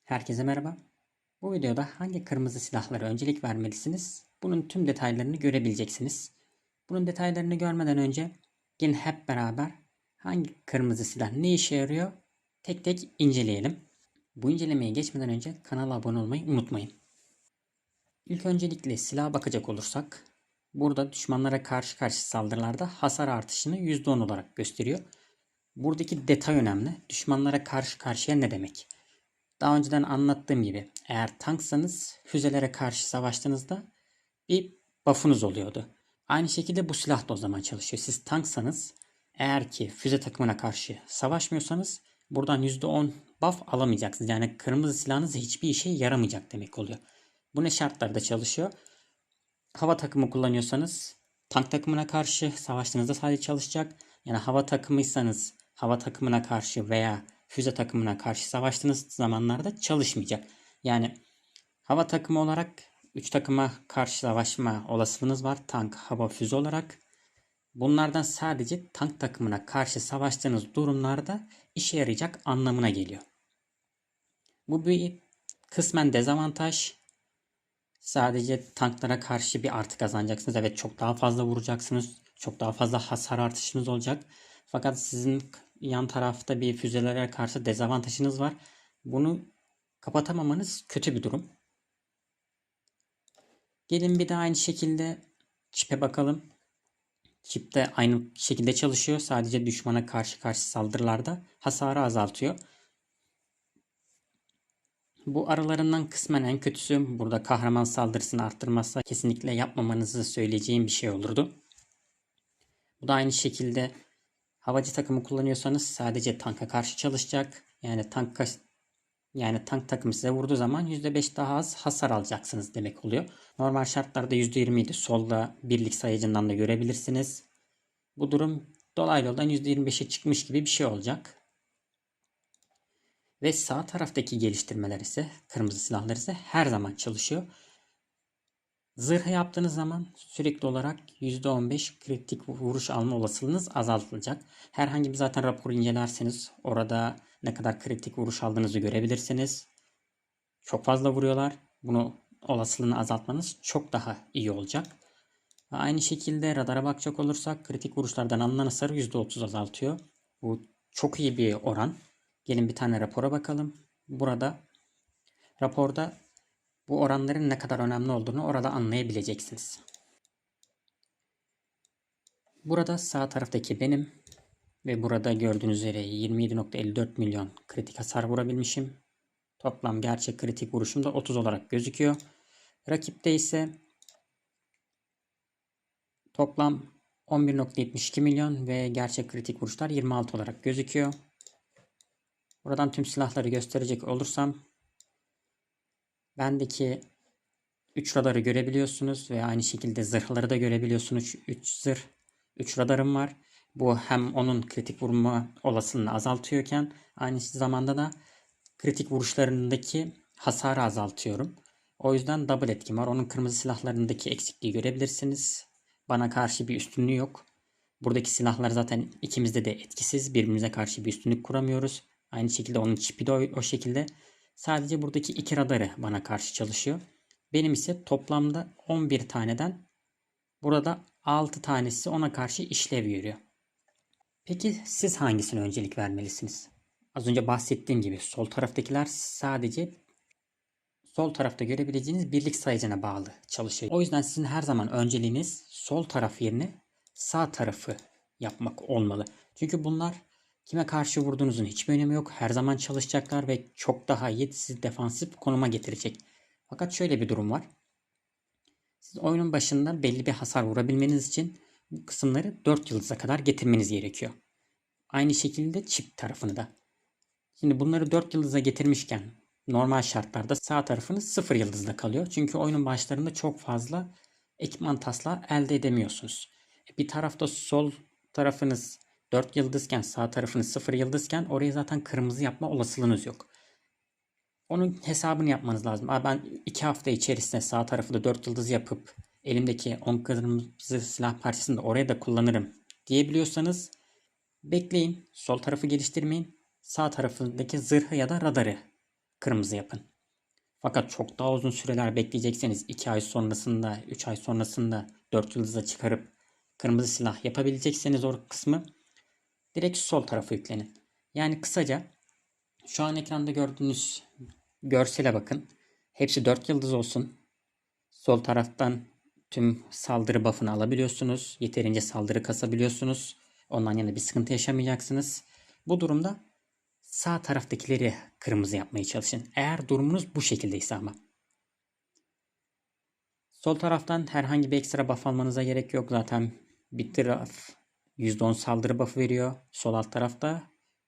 Herkese merhaba. Bu videoda hangi kırmızı silahlara öncelik vermelisiniz? Bunun tüm detaylarını görebileceksiniz. Bunun detaylarını görmeden önce gelin hep beraber hangi kırmızı silah ne işe yarıyor tek tek inceleyelim. Bu incelemeye geçmeden önce kanala abone olmayı unutmayın. İlk öncelikle silaha bakacak olursak burada düşmanlara karşı saldırılarda hasar artışını %10 olarak gösteriyor. Buradaki detay önemli. Düşmanlara karşı karşıya ne demek? Daha önceden anlattığım gibi eğer tanksanız füzelere karşı savaştığınızda bir buff'unuz oluyordu. Aynı şekilde bu silah da o zaman çalışıyor. Siz tanksanız eğer ki füze takımına karşı savaşmıyorsanız buradan %10 buff alamayacaksınız. Yani kırmızı silahınız hiçbir işe yaramayacak demek oluyor. Bu ne şartlarda çalışıyor? Hava takımı kullanıyorsanız tank takımına karşı savaştığınızda sadece çalışacak. Yani hava takımıysanız hava takımına karşı veya füze takımına karşı savaştığınız zamanlarda çalışmayacak. Yani hava takımı olarak 3 takıma karşı savaşma olasılığınız var. Tank, hava, füze olarak. Bunlardan sadece tank takımına karşı savaştığınız durumlarda işe yarayacak anlamına geliyor. Bu bir kısmen dezavantaj. Sadece tanklara karşı bir artı kazanacaksınız. Evet, çok daha fazla vuracaksınız. Çok daha fazla hasar artışınız olacak. Fakat sizin yan tarafta bir füzelere karşı dezavantajınız var. Bunu kapatamamanız kötü bir durum. Gelin bir de aynı şekilde çipe bakalım. Çip de aynı şekilde çalışıyor. Sadece düşmana karşı saldırılarda hasarı azaltıyor. Bu aralarından kısmen en kötüsü, burada kahraman saldırısını arttırmazsa kesinlikle yapmamanızı söyleyeceğim bir şey olurdu. Bu da aynı şekilde havacı takımı kullanıyorsanız sadece tanka karşı çalışacak. Yani tank takımı size vurduğu zaman %5 daha az hasar alacaksınız demek oluyor. Normal şartlarda %20 idi. Solda birlik sayıcından da görebilirsiniz. Bu durum dolaylı yoldan %25'e çıkmış gibi bir şey olacak. Ve sağ taraftaki geliştirmeler ise, kırmızı silahlar ise her zaman çalışıyor. Zırh yaptığınız zaman sürekli olarak %15 kritik vuruş alma olasılığınız azaltılacak. Herhangi bir zaten rapor incelerseniz orada ne kadar kritik vuruş aldığınızı görebilirsiniz. Çok fazla vuruyorlar. Bunu olasılığını azaltmanız çok daha iyi olacak. Aynı şekilde radara bakacak olursak kritik vuruşlardan alınan hasarı %30 azaltıyor. Bu çok iyi bir oran. Gelin bir tane rapora bakalım. Burada raporda bu oranların ne kadar önemli olduğunu orada anlayabileceksiniz. Burada sağ taraftaki benim ve burada gördüğünüz üzere 27.54 milyon kritik hasar vurabilmişim. Toplam gerçek kritik vuruşum da 30 olarak gözüküyor. Rakipte ise toplam 11.72 milyon ve gerçek kritik vuruşlar 26 olarak gözüküyor. Buradan tüm silahları gösterecek olursam bendeki 3 radarı görebiliyorsunuz ve aynı şekilde zırhları da görebiliyorsunuz. 3 zırh, 3 radarım var. Bu hem onun kritik vurma olasılığını azaltıyorken aynı zamanda da kritik vuruşlarındaki hasarı azaltıyorum. O yüzden double etkim var. Onun kırmızı silahlarındaki eksikliği görebilirsiniz. Bana karşı bir üstünlüğü yok. Buradaki silahlar zaten ikimizde de etkisiz. Birbirimize karşı bir üstünlük kuramıyoruz. Aynı şekilde onun çipi de o şekilde. Sadece buradaki iki radarı bana karşı çalışıyor. Benim ise toplamda 11 taneden burada 6 tanesi ona karşı işlev görüyor. Peki siz hangisine öncelik vermelisiniz? Az önce bahsettiğim gibi sol taraftakiler sadece sol tarafta görebileceğiniz birlik sayıcına bağlı çalışıyor. O yüzden sizin her zaman önceliğiniz sol taraf yerine sağ tarafı yapmak olmalı. Çünkü bunlar kime karşı vurduğunuzun hiçbir önemi yok. Her zaman çalışacaklar ve çok daha iyi sizi defansif konuma getirecek. Fakat şöyle bir durum var. Siz oyunun başında belli bir hasar vurabilmeniz için bu kısımları 4 yıldıza kadar getirmeniz gerekiyor. Aynı şekilde çift tarafını da. Şimdi bunları 4 yıldıza getirmişken normal şartlarda sağ tarafınız 0 yıldızda kalıyor. Çünkü oyunun başlarında çok fazla ekipman taslağı elde edemiyorsunuz. Bir tarafta sol tarafınız 4 yıldızken sağ tarafınız 0 yıldızken orayı zaten kırmızı yapma olasılığınız yok. Onun hesabını yapmanız lazım. Ben 2 hafta içerisinde sağ tarafı da 4 yıldız yapıp elimdeki 10 kırmızı silah parçasını da oraya da kullanırım diyebiliyorsanız bekleyin. Sol tarafı geliştirmeyin. Sağ tarafındaki zırhı ya da radarı kırmızı yapın. Fakat çok daha uzun süreler bekleyecekseniz 2 ay sonrasında, 3 ay sonrasında 4 yıldıza çıkarıp kırmızı silah yapabilecekseniz o kısmı direkt sol tarafa yüklenin. Yani kısaca şu an ekranda gördüğünüz görsele bakın. Hepsi 4 yıldız olsun. Sol taraftan tüm saldırı buff'ını alabiliyorsunuz. Yeterince saldırı kasabiliyorsunuz. Ondan yana bir sıkıntı yaşamayacaksınız. Bu durumda sağ taraftakileri kırmızı yapmaya çalışın. Eğer durumunuz bu şekildeyse ama. Sol taraftan herhangi bir ekstra buff almanıza gerek yok. Zaten bir taraf %10 saldırı buff'ı veriyor. Sol alt tarafta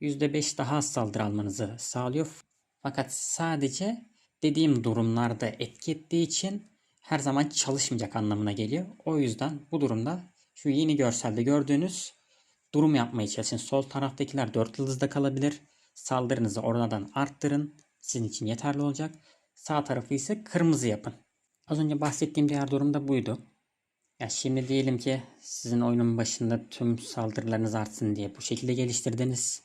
%5 daha az saldırı almanızı sağlıyor. Fakat sadece dediğim durumlarda etki ettiği için her zaman çalışmayacak anlamına geliyor. O yüzden bu durumda şu yeni görselde gördüğünüz durum yapmaya çalışın. Sol taraftakiler 4 yıldızda kalabilir. Saldırınızı oradan arttırın. Sizin için yeterli olacak. Sağ tarafı ise kırmızı yapın. Az önce bahsettiğim diğer durum da buydu. Ya şimdi diyelim ki sizin oyunun başında tüm saldırılarınız artsın diye bu şekilde geliştirdiniz.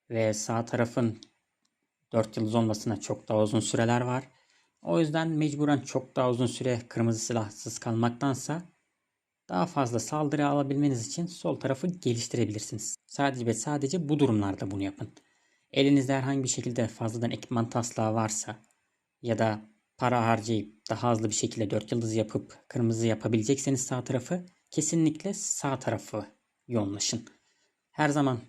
Ve sağ tarafın 4 yıldız olmasına çok daha uzun süreler var. O yüzden mecburen çok daha uzun süre kırmızı silahsız kalmaktansa daha fazla saldırı alabilmeniz için sol tarafı geliştirebilirsiniz. Sadece ve sadece bu durumlarda bunu yapın. Elinizde herhangi bir şekilde fazladan ekipman taslağı varsa ya da para harcayıp daha hızlı bir şekilde 4 yıldız yapıp kırmızı yapabilecekseniz sağ tarafı kesinlikle sağ tarafı yoğunlaşın. Her zaman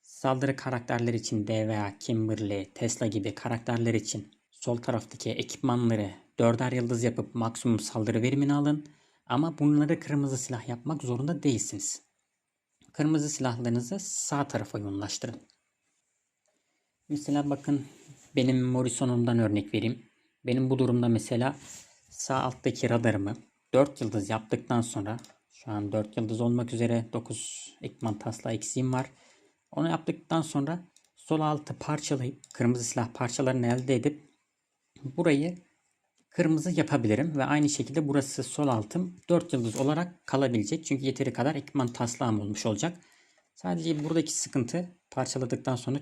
saldırı karakterleri için DVA, Kimberly, Tesla gibi karakterler için sol taraftaki ekipmanları 4'er yıldız yapıp maksimum saldırı verimini alın. Ama bunları kırmızı silah yapmak zorunda değilsiniz. Kırmızı silahlarınızı sağ tarafa yoğunlaştırın. Mesela bakın benim Morrison'umdan örnek vereyim. Benim bu durumda mesela sağ alttaki radarımı 4 yıldız yaptıktan sonra şu an 4 yıldız olmak üzere 9 ekipman taslağı eksiğim var. Onu yaptıktan sonra sol altı parçalayıp kırmızı silah parçalarını elde edip burayı kırmızı yapabilirim. Ve aynı şekilde burası sol altım 4 yıldız olarak kalabilecek. Çünkü yeteri kadar ekipman taslağım olmuş olacak. Sadece buradaki sıkıntı parçaladıktan sonra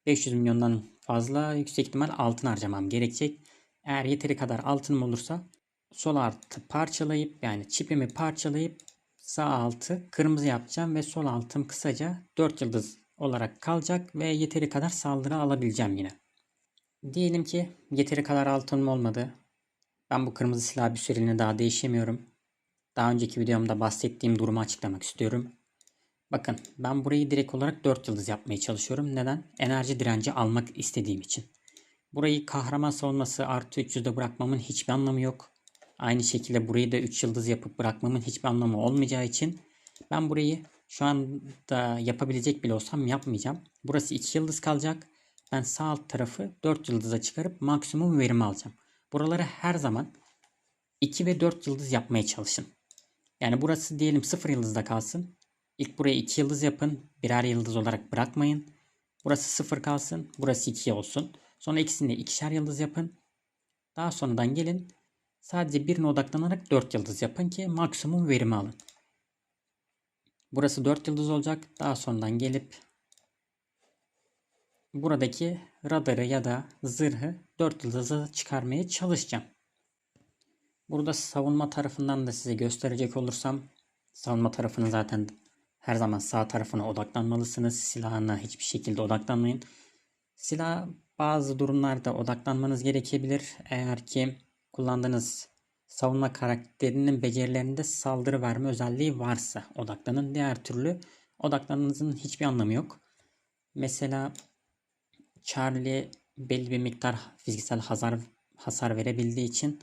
500 milyondan fazla yüksek ihtimal altın harcamam gerekecek. Eğer yeteri kadar altınım olursa sol altı parçalayıp yani çipimi parçalayıp sağ altı kırmızı yapacağım ve sol altım kısaca 4 yıldız olarak kalacak ve yeteri kadar saldırı alabileceğim yine. Diyelim ki yeteri kadar altınım olmadı. Ben bu kırmızı silahı bir süreliğine daha değişemiyorum. Daha önceki videomda bahsettiğim durumu açıklamak istiyorum. Bakın ben burayı direkt olarak 4 yıldız yapmaya çalışıyorum. Neden? Enerji direnci almak istediğim için. Burayı kahraman savunması artı 300'de bırakmamın hiçbir anlamı yok. Aynı şekilde burayı da 3 yıldız yapıp bırakmamın hiçbir anlamı olmayacağı için ben burayı şu anda yapabilecek bile olsam yapmayacağım. Burası 2 yıldız kalacak. Ben sağ alt tarafı 4 yıldıza çıkarıp maksimum verimi alacağım. Buraları her zaman 2 ve 4 yıldız yapmaya çalışın. Yani burası diyelim 0 yıldızda kalsın. İlk buraya 2 yıldız yapın. Birer yıldız olarak bırakmayın. Burası 0 kalsın. Burası 2 olsun. Sonra ikisini de ikişer yıldız yapın. Daha sonradan gelin. Sadece birine odaklanarak 4 yıldız yapın ki maksimum verimi alın. Burası 4 yıldız olacak. Daha sonradan gelip buradaki radarı ya da zırhı 4 yıldıza çıkarmaya çalışacağım. Burada savunma tarafından da size gösterecek olursam savunma tarafının zaten her zaman sağ tarafına odaklanmalısınız. Silahına hiçbir şekilde odaklanmayın. Silah bazı durumlarda odaklanmanız gerekebilir. Eğer ki kullandığınız savunma karakterinin becerilerinde saldırı verme özelliği varsa odaklanın. Diğer türlü odaklanmanızın hiçbir anlamı yok. Mesela Charlie belli bir miktar fiziksel hasar verebildiği için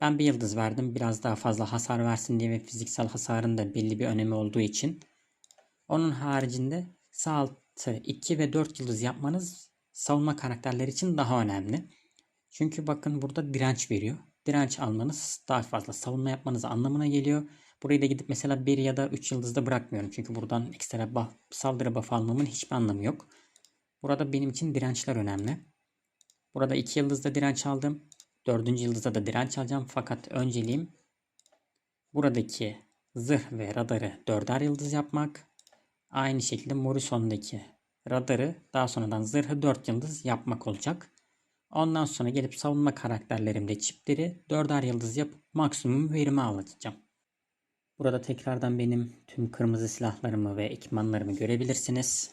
ben bir yıldız verdim. Biraz daha fazla hasar versin diye ve fiziksel hasarın da belli bir önemi olduğu için. Onun haricinde sağ altı 2 ve 4 yıldız yapmanız savunma karakterleri için daha önemli. Çünkü bakın burada direnç veriyor. Direnç almanız daha fazla savunma yapmanız anlamına geliyor. Burayı da gidip mesela 1 ya da 3 yıldızda bırakmıyorum. Çünkü buradan ekstra saldırı buff almamın hiçbir anlamı yok. Burada benim için dirençler önemli. Burada 2 yıldızda direnç aldım. 4. yıldızda da direnç alacağım. Fakat önceliğim buradaki zırh ve radarı 4'er yıldız yapmak. Aynı şekilde Morrison'daki radarı daha sonradan zırhı 4 yıldız yapmak olacak. Ondan sonra gelip savunma karakterlerimde çipleri 4'er yıldız yapıp maksimum verimi alacağım. Burada tekrardan benim tüm kırmızı silahlarımı ve ekipmanlarımı görebilirsiniz.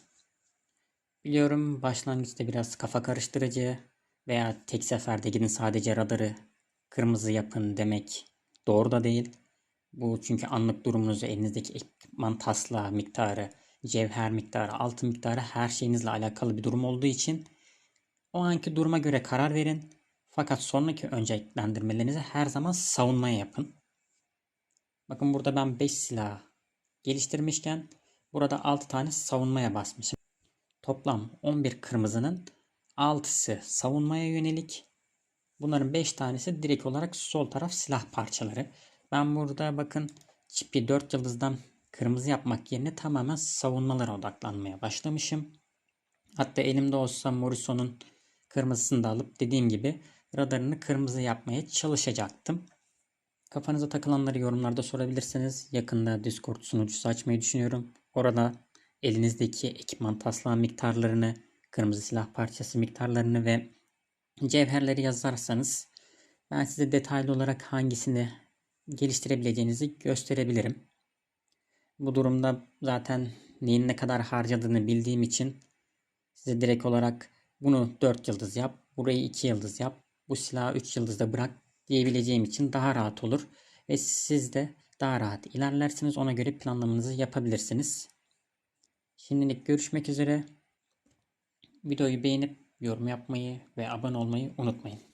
Biliyorum başlangıçta biraz kafa karıştırıcı veya tek seferde gidin sadece radarı kırmızı yapın demek doğru da değil. Bu çünkü anlık durumunuzu, elinizdeki ekipman taslağı miktarı, cevher miktarı, altın miktarı her şeyinizle alakalı bir durum olduğu için o anki duruma göre karar verin. Fakat sonraki önceliklendirmelerinizi her zaman savunmaya yapın. Bakın burada ben 5 silah geliştirmişken burada 6 tane savunmaya basmışım. Toplam 11 kırmızının 6'sı savunmaya yönelik. Bunların 5 tanesi direkt olarak sol taraf silah parçaları. Ben burada bakın çipi 4 yıldızdan kırmızı yapmak yerine tamamen savunmalara odaklanmaya başlamışım. Hatta elimde olsa Morrison'un kırmızısını da alıp dediğim gibi radarını kırmızı yapmaya çalışacaktım. Kafanıza takılanları yorumlarda sorabilirsiniz. Yakında Discord sunucusu açmayı düşünüyorum. Orada elinizdeki ekipman taslağı miktarlarını, kırmızı silah parçası miktarlarını ve cevherleri yazarsanız ben size detaylı olarak hangisini geliştirebileceğinizi gösterebilirim. Bu durumda zaten neyin ne kadar harcadığını bildiğim için size direkt olarak bunu 4 yıldız yap, burayı 2 yıldız yap, bu silahı 3 yıldızda bırak diyebileceğim için daha rahat olur. Ve siz de daha rahat ilerlersiniz. Ona göre planlamanızı yapabilirsiniz. Şimdilik görüşmek üzere. Videoyu beğenip yorum yapmayı ve abone olmayı unutmayın.